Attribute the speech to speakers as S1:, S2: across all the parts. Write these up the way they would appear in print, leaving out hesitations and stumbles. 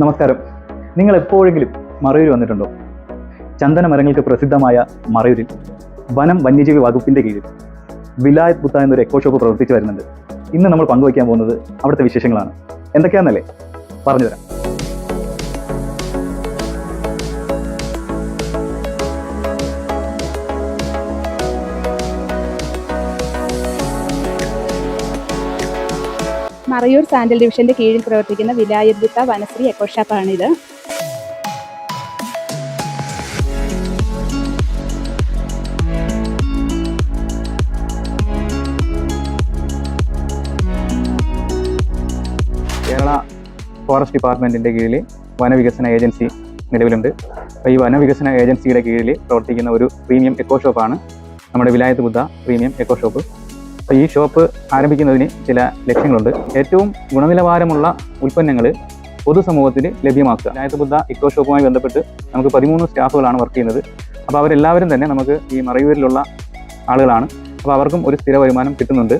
S1: നമസ്കാരം. നിങ്ങൾ എപ്പോഴെങ്കിലും മറയൂർ വന്നിട്ടുണ്ടോ? ചന്ദന മരങ്ങൾക്ക് പ്രസിദ്ധമായ മറയൂരിൽ വനം വന്യജീവി വകുപ്പിൻ്റെ കീഴിൽ വിലായത് ബുദ്ധ എന്നൊരു എക്കോ ഷോപ്പ് പ്രവർത്തിച്ചു വരുന്നുണ്ട്. ഇന്ന് നമ്മൾ പങ്കുവയ്ക്കാൻ പോകുന്നത് അവിടുത്തെ വിശേഷങ്ങളാണ്. എന്തൊക്കെയാണെന്നല്ലേ പറഞ്ഞുതരാം.
S2: മറയൂർ സാൻഡൽ ഡിവിഷന്റെ കീഴിൽ പ്രവർത്തിക്കുന്ന വിലായത് ബുദ്ധ വനശ്രീ എക്കോ ഷോപ്പാണിത്.
S1: കേരള ഫോറസ്റ്റ് ഡിപ്പാർട്ട്മെൻറ്റിൻ്റെ കീഴിൽ വനവികസന ഏജൻസി നിലവിലുണ്ട്. അപ്പോൾ ഈ വനവികസന ഏജൻസിയുടെ കീഴിൽ പ്രവർത്തിക്കുന്ന ഒരു പ്രീമിയം എക്കോ ഷോപ്പാണ് നമ്മുടെ വിലായത് ബുദ്ധ പ്രീമിയം എക്കോ ഷോപ്പ്. അപ്പോൾ ഈ ഷോപ്പ് ആരംഭിക്കുന്നതിന് ചില ലക്ഷ്യങ്ങളുണ്ട്. ഏറ്റവും ഗുണനിലവാരമുള്ള ഉൽപ്പന്നങ്ങൾ പൊതുസമൂഹത്തിൽ ലഭ്യമാക്കുക. വിലായത് ബുദ്ധ എക്കോ ഷോപ്പുമായി ബന്ധപ്പെട്ട് നമുക്ക് 13 സ്റ്റാഫുകളാണ് വർക്ക് ചെയ്യുന്നത്. അപ്പോൾ അവരെല്ലാവരും തന്നെ നമുക്ക് ഈ മറയൂരിലുള്ള ആളുകളാണ്. അപ്പോൾ അവർക്കും ഒരു സ്ഥിര വരുമാനം കിട്ടുന്നുണ്ട്.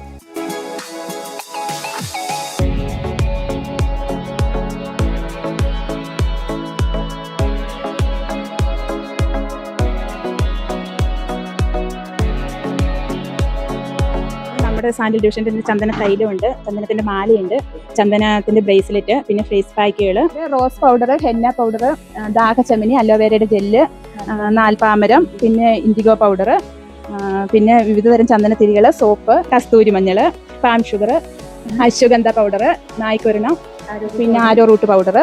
S2: നമ്മുടെ സാൻഡൽ ഡിവിഷന്റെ ചന്ദന തൈലമുണ്ട്, ചന്ദനത്തിന്റെ മാലയുണ്ട്, ചന്ദനത്തിന്റെ ബ്രേസ്ലെറ്റ്, പിന്നെ ഫേസ് പാക്കുകൾ, റോസ് പൗഡർ, ഹെന്ന പൗഡർ, ദാഹച്ചമിനി, അലോവേരയുടെ ജെല്ല്, നാൽപ്പാമരം, പിന്നെ ഇൻഡിഗോ പൗഡർ, പിന്നെ വിവിധതരം ചന്ദനത്തിരികൾ, സോപ്പ്, കസ്തൂരി മഞ്ഞൾ, പാം ഷുഗർ, അശ്വഗന്ധ പൗഡർ, നായ്ക്കൊരണം, പിന്നെ ആരോ റൂട്ട് പൗഡർ,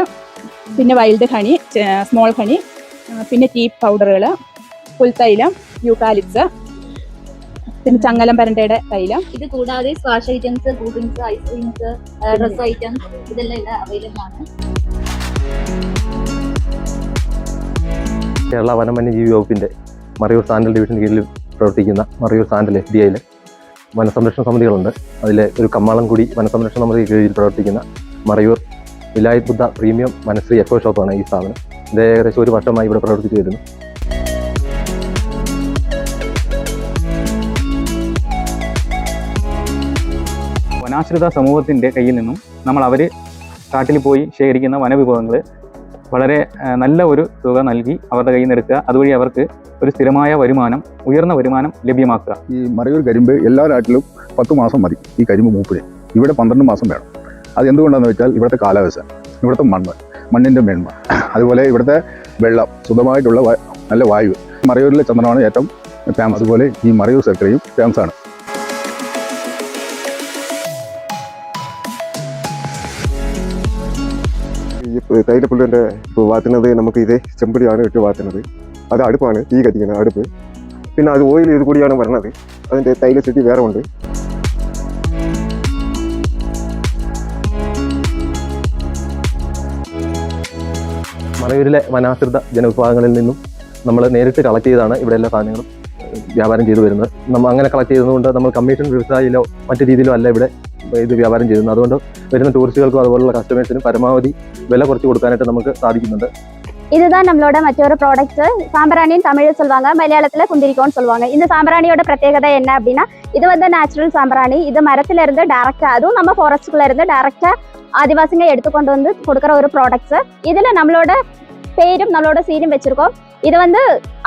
S2: പിന്നെ വൈൽഡ് ഹണി, സ്മോൾ ഹണി, പിന്നെ ടീ പൗഡറുകൾ, പുൽത്തൈലം, യൂക്കാലിപ്സ്, പിന്നെ ചങ്ങലം പരണ്ടയുടെ തൈലം.
S3: ഇത് കൂടാതെ squash items, cool drinks, ice creams, dress items ഇതെല്ലാം ഇവിടെ അവൈലബിൾ ആണ്.
S4: കേരള വനം വന്യജീവി വകുപ്പിൻ്റെ മറയൂർ സാൻഡൽ ഡിവിഷൻ കീഴിൽ പ്രവർത്തിക്കുന്ന മറയൂർ സാൻഡൽ FDIയിൽ വനസംരക്ഷണ സമിതികളുണ്ട്. അതിലെ ഒരു കമ്മാളംകുടി വനസംരക്ഷണ സമിതി കീഴിൽ പ്രവർത്തിക്കുന്ന മറയൂർ വിലായത് ബുദ്ധ പ്രീമിയം വനശ്രീ എക്കോ ഷോപ്പാണ് ഈ സ്ഥാപനം. ഇത് ഏകദേശം 1 വർഷമായി ഇവിടെ പ്രവർത്തിച്ചു വരുന്നു.
S1: വനാശ്രിത സമൂഹത്തിൻ്റെ കയ്യിൽ നിന്നും അവർ കാട്ടിൽ പോയി ശേഖരിക്കുന്ന വനവിഭവങ്ങൾ വളരെ നല്ല ഒരു തുക നൽകി അവരുടെ കയ്യിൽ നിന്ന് എടുക്കുക. അതുവഴി അവർക്ക് ഒരു സ്ഥിരമായ വരുമാനം, ഉയർന്ന വരുമാനം ലഭ്യമാക്കുക.
S5: ഈ മറയൂർ കരിമ്പ് എല്ലാ നാട്ടിലും 10 മാസം മതി ഈ കരിമ്പ് മൂപ്പിന്. ഇവിടെ 12 മാസം വേണം. അത് എന്തുകൊണ്ടാണെന്ന് വെച്ചാൽ ഇവിടുത്തെ കാലാവസ്ഥ, ഇവിടുത്തെ മണ്ണിൻ്റെ മേന്മ, അതുപോലെ ഇവിടുത്തെ വെള്ളം, ശുദ്ധമായിട്ടുള്ള നല്ല വായു. മറയൂരിലെ ചന്ദനമാണ് ഏറ്റവും ഫേമസ്. അതുപോലെ ഈ മറയൂർ ശർക്കരയും ഫേമസ് ആണ്.
S6: ഈ തൈലപ്പുല്ലിൻ്റെ വാറ്റുന്നത് നമുക്ക് ഇതേ ചെമ്പടിയാണ് ഇട്ട് വാറ്റുന്നത്. അത് അടുപ്പാണ്, തീ കത്തിക്കുന്നത് അടുപ്പ്. പിന്നെ അത് ഓയിൽ ഇത് കൂടിയാണ് വരുന്നത്. അതിൻ്റെ തൈല ചെടി വേറെ ഉണ്ട്.
S4: മറയൂരിലെ വനാശ്രിത ജനവിഭാഗങ്ങളിൽ നിന്നും നമ്മൾ നേരിട്ട് കളക്ട് ചെയ്താണ് ഇവിടെ എല്ലാ സാധനങ്ങളും വ്യാപാരം ചെയ്തു വരുന്നത്. നമ്മൾ അങ്ങനെ കളക്ട് ചെയ്തതുകൊണ്ട് നമ്മൾ കമ്മീഷൻ വ്യവസായിലോ മറ്റു രീതിയിലോ അല്ല ഇവിടെ ഇത് വ്യാപാരം ചെയ്യുന്നത്. അതുകൊണ്ട് വരുന്ന ടൂറിസ്റ്റുകൾക്കും അതുപോലുള്ള കസ്റ്റമേഴ്സിനും പരമാവധി വില കുറച്ച് കൊടുക്കാനായിട്ട് നമുക്ക് சாதிக்குന്നുണ്ട്.
S7: இதுதான் நம்மளோட மற்றொரு ப்ராடக்ட்ஸ். சாம்பிராணின்னு தமிழில் சொல்லுவாங்க, மலையாளத்தில் குந்திரிக்கோன்னு சொல்லுவாங்க. இந்த சாம்பிராணியோட பிரத்யேகதை என்ன அப்படின்னா, இது வந்து நேச்சுரல் சாம்பிராணி. இது மரத்துல இருந்து டைரக்டா, அதுவும் நம்ம ஃபாரஸ்ட்குள்ள இருந்து டைரக்டா ஆதிவாசிங்க எடுத்து கொண்டு வந்து கொடுக்குற ஒரு ப்ராடக்ட்ஸ். இதுல நம்மளோட பேரும் நம்மளோட சீரும் வச்சிருக்கோம். இது வந்து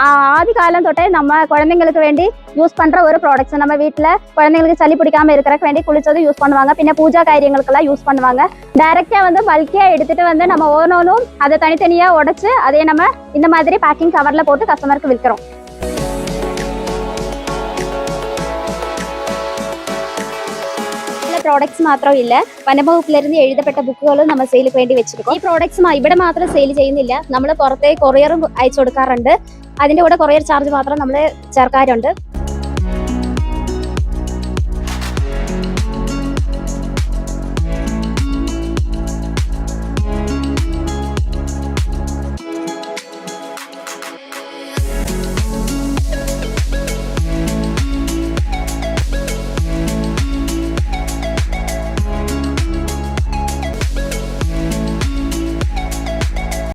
S7: ஆதி காலம் தொட்டே நம்ம குழந்தைங்களுக்கு வேண்டி யூஸ் பண்ற ஒரு ப்ராடக்ட்ஸ். நம்ம வீட்டில் குழந்தைங்களுக்கு சளி பிடிக்காம இருக்கிறக்கு வேண்டி குளிச்சதும் யூஸ் பண்ணுவாங்க. பின்ன பூஜா காரியங்களுக்கெல்லாம் யூஸ் பண்ணுவாங்க. டைரக்டா வந்து பல்கியா எடுத்துட்டு வந்து நம்ம ஓனோனும் அதை தனித்தனியா உடைச்சு அதே நம்ம இந்த மாதிரி பேக்கிங் கவர்ல போட்டு கஸ்டமருக்கு விற்கிறோம். പ്രോഡക്ട്സ് മാത്രമില്ല, വനംവകുപ്പിലിരുന്ന് എഴുതപ്പെട്ട ബുക്കുകളും നമ്മൾ സെയിലിന് വേണ്ടി വെച്ചിരിക്കും. ഈ പ്രോഡക്ട്സ് ഇവിടെ മാത്രം സെയിൽ ചെയ്യുന്നില്ല, നമ്മൾ പുറത്തെ കൊറിയറും അയച്ചു കൊടുക്കാറുണ്ട്. അതിൻ്റെ കൂടെ കൊറിയർ ചാർജ് മാത്രം നമ്മൾ ചേർക്കാറുണ്ട്.